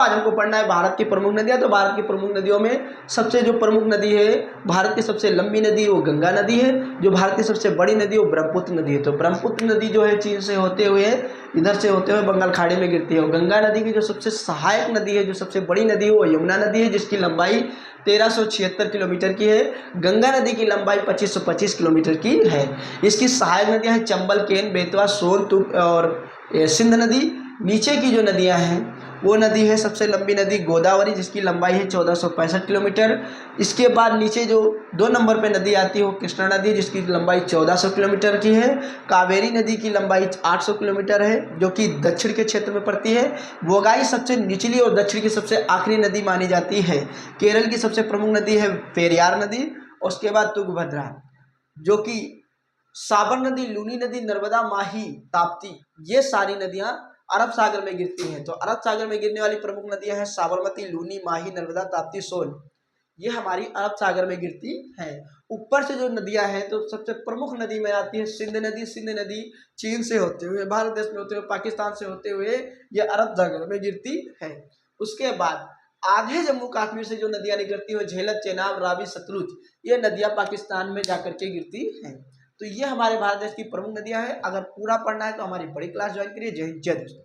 आज हमको पढ़ना है भारत की प्रमुख नदियां। तो भारत की प्रमुख नदियों में सबसे जो प्रमुख नदी है, भारत की सबसे लंबी नदी वो गंगा नदी है। जो भारत की सबसे बड़ी नदी वो ब्रह्मपुत्र नदी है। तो ब्रह्मपुत्र नदी जो है चीन से होते हुए इधर से होते हुए बंगाल खाड़ी में गिरती है। और गंगा नदी की जो सबसे सहायक नदी है, जो सबसे बड़ी नदी है वो यमुना नदी है, जिसकी लंबाई 1376 किलोमीटर की है। गंगा नदी की लंबाई 2525 किलोमीटर की है। इसकी सहायक नदियां हैं चंबल, केन, बेतवा, सोन, तुंग और सिंध नदी। नीचे की जो नदियां हैं वो नदी है सबसे लंबी नदी गोदावरी, जिसकी लंबाई है 1465 किलोमीटर। इसके बाद नीचे जो 2 नंबर पे नदी आती है वो कृष्णा नदी, जिसकी लंबाई 1400 किलोमीटर की है। कावेरी नदी की लंबाई 800 किलोमीटर है, जो कि दक्षिण के क्षेत्र में पड़ती है। बोगाई सबसे निचली और दक्षिण की सबसे आखिरी नदी मानी जाती है। केरल की सबसे प्रमुख नदी है पेरियार नदी, और उसके बाद तुंगभद्रा, जो कि साबर नदी, लूनी नदी, नर्मदा, माही, ताप्ती, ये सारी नदियां अरब सागर में गिरती हैं। तो अरब सागर में गिरने वाली प्रमुख नदियां हैं साबरमती, लूनी, माही, नर्मदा, ताप्ती, सोन। ये हमारी अरब सागर में गिरती हैं। ऊपर से जो नदियां हैं तो सबसे प्रमुख नदी में आती है सिंध नदी। सिंध नदी चीन से होते हुए, भारत देश में होते हुए, पाकिस्तान से होते हुए ये अरब सागर में गिरती है। उसके बाद आधे जम्मू कश्मीर से जो नदियां निकलती हैं, झेलम, चेनाब, रावी, सतलुज, ये नदियां पाकिस्तान में जाकर के गिरती हैं। तो ये हमारे भारत देश की प्रमुख नदियां हैं। अगर पूरा पढ़ना है तो हमारी बड़ी क्लास ज्वाइन करिए। जय हिंद, जय दोस्तों।